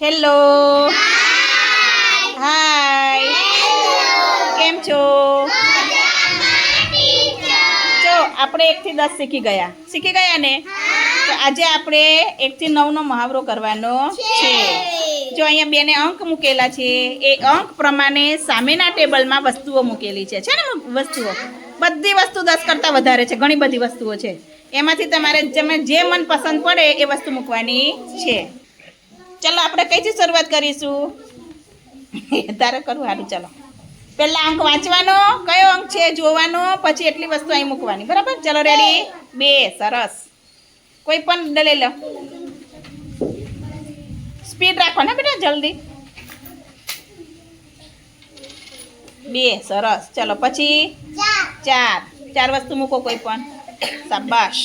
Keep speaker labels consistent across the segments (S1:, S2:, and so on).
S1: Hello hi કેમ છો? જો આપણે 1 થી 10 શીખી ગયા ને? તો આજે આપણે 1 થી 9 નો મહાવરો કરવાનો છે. જો અહીંયા બેને અંક મૂકેલા છે, એ અંક પ્રમાણે સામેના ટેબલમાં વસ્તુઓ મૂકેલી છે ને વસ્તુઓ, બધી વસ્તુ 10 કરતાં વધારે છે, ઘણી બધી વસ્તુઓ છે. એમાંથી તમારે જે મન પસંદ પડે એ વસ્તુ મૂકવાની છે. ચલો આપણે કઈથી શરૂઆત કરીશું? તારે કરવું સારું. ચલો પહેલા અંક વાંચવાનો, કયો અંક છે જોવાનો, પછી એટલી વસ્તુ અહીં મૂકવાની. બરાબર? ચલો રેડી? 2. સરસ. કોઈ પણ લઈ લો. સ્પીડ રાખો ને બેટા, જલ્દી. 2. સરસ. ચલો પછી 4 વસ્તુ મૂકો કોઈ પણ. શાબાશ.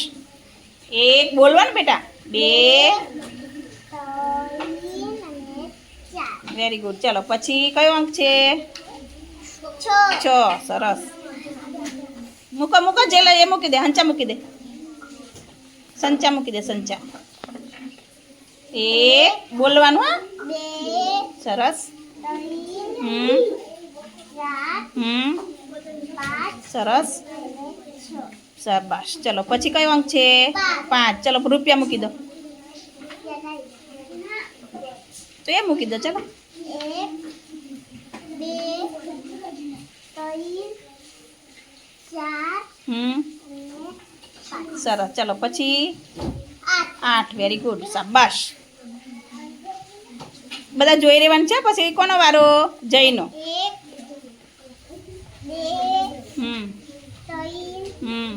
S1: 1 બોલવાનું બેટા. 2. Very good. ચલો પછી કયો અંક છે? 6. સરસ. મૂકો જે લે એ મૂકી દે, હંચા મૂકી દે, સંચા મૂકી દે, સંચા. 1 બોલવાનું. હા, સરસ. સરસ. શાબાશ. ચલો પછી કયો અંક છે? 5. ચલો રૂપિયા મૂકી દો, તો એ મૂકી દો. ચલો
S2: 1 2 3 4
S1: સરસ. ચલો પછી 8. Very good. શાબાશ. બધા જોઈ રહેવાનું છે. પછી કોનો વારો? જયનો.
S2: 1 2 3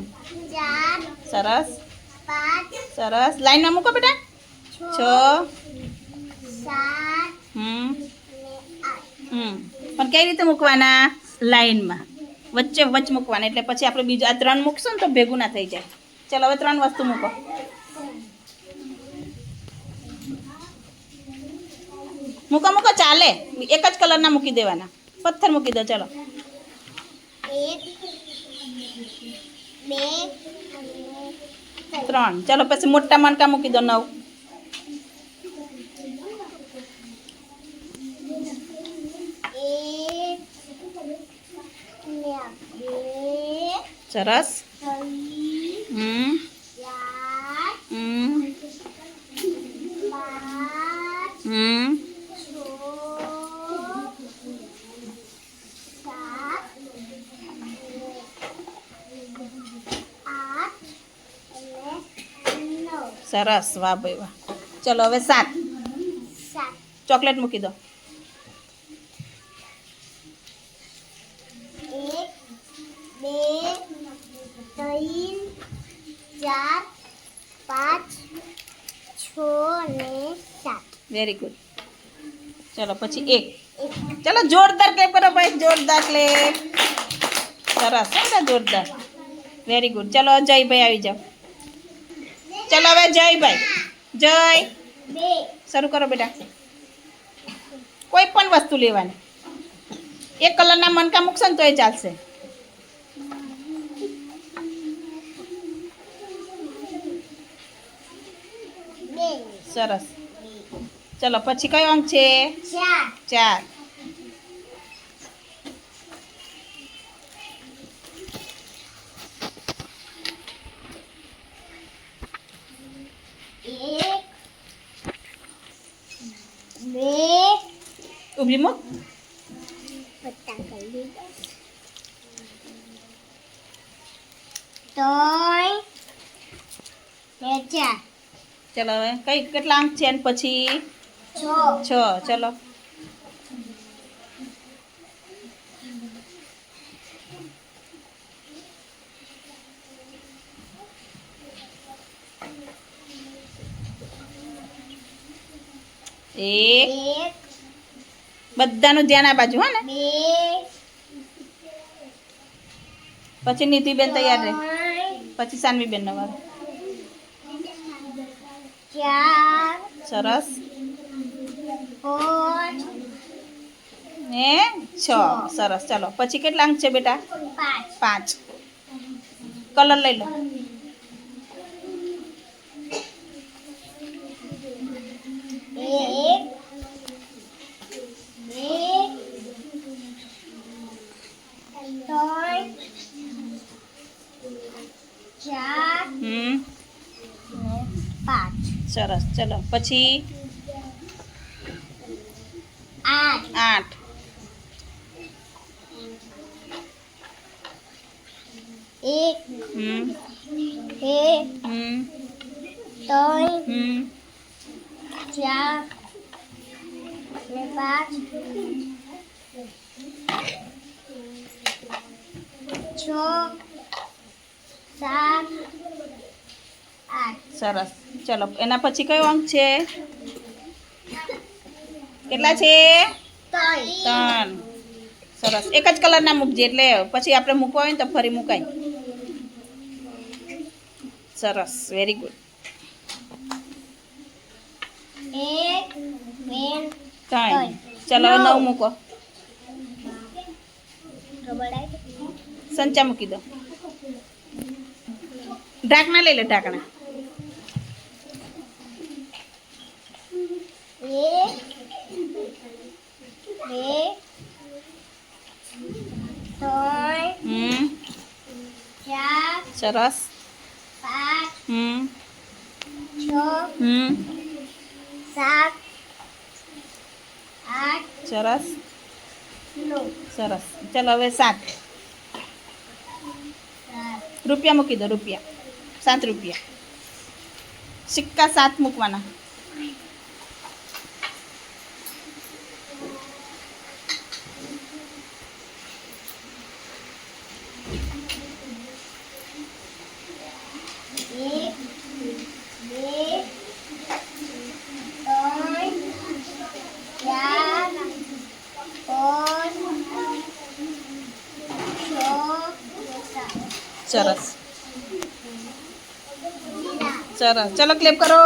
S2: 4
S1: સરસ.
S2: 5
S1: સરસ. લાઈનમાં મૂકો બેટા. 6
S2: 7
S1: પણ કઈ રીતે મૂકવાના? લાઈનમાં વચ્ચે મૂકવાના. એટલે પછી આપણે બીજા 3 મૂકશું ને તો ભેગું ના થઈ જાય. ચાલો હવે 3 વસ્તુ મૂકો. મૂકો ચાલે. એક જ કલરના મૂકી દેવાના. પથ્થર મૂકી દો. ચલો
S2: 1 2
S1: 3. ચલો પછી મોટા મણકા મૂકી દો. 9. સરસ.
S2: 8
S1: સરસ. વાહ ભાઈ વાહ. ચલો હવે 7. ચોકલેટ મૂકી દો.
S2: 1 2 3 4 5 6 ને 7.
S1: Very good. ચલો પછી 1. ચલો જોરદાર ક્લેપ કરો ભાઈ, જોરદાર ક્લેપ. સરસ. જોરદાર. Very good. ચલો જયભાઈ આવી જાઓ. ચલો હવે જયભાઈ. જય
S2: 2
S1: શરૂ કરો બેટા. કોઈ પણ વસ્તુ લેવાની. એક કલરના મણકા મૂકશો ને તો એ ચાલશે. સરસ. ચલો પછી કયો અંક છે? 4.
S2: 1 2
S1: ઊભી મૂક.
S2: પત્તા કરી 3 ને 4.
S1: ચલો હવે કેટલા અંક છે? અને પછી 6. ચલો 1. બધાનું ધ્યાન આ બાજુ. હા ને?
S2: 2
S1: પછી નીતિબેન તૈયાર રહે. પછી સાનવીબેન નો વારો.
S2: 4
S1: સરસ.
S2: 5
S1: ને 6. સરસ. ચલો પછી કેટલા અંક છે બેટા? 5. કલર લઈ લો.
S2: 1
S1: સરસ ચલો પછી
S2: 8
S1: 8
S2: 1
S1: હમ
S2: 2
S1: હમ
S2: 3
S1: હમ
S2: 4 ને 5 6 7 8
S1: સરસ ચલો એના પછી કયો અંક છે કેટલા છે 3 સરસ એક જ કલરના મૂકજે એટલે પછી આપણે મૂકવા હોય ને તો ફરી મુકાય સરસ વેરી ગુડ
S2: 1 2
S1: 3 ચલો હવે 9 મૂકો સંચા મૂકી દો ઢાંકણા લઈ લે ઢાંકણા
S2: 1 2 3
S1: હમ
S2: 4
S1: સરસ
S2: 5
S1: હમ
S2: 6
S1: હમ
S2: 7 8
S1: સરસ
S2: 9
S1: સરસ ચલો હવે 7 રૂપિયા મૂકી દો રૂપિયા 7 રૂપિયા સિક્કા 7 મૂકવાના
S2: એક બે ત્રણ ચાર પાંચ છ
S1: સરસ સરસ ચલો ક્લેપ કરો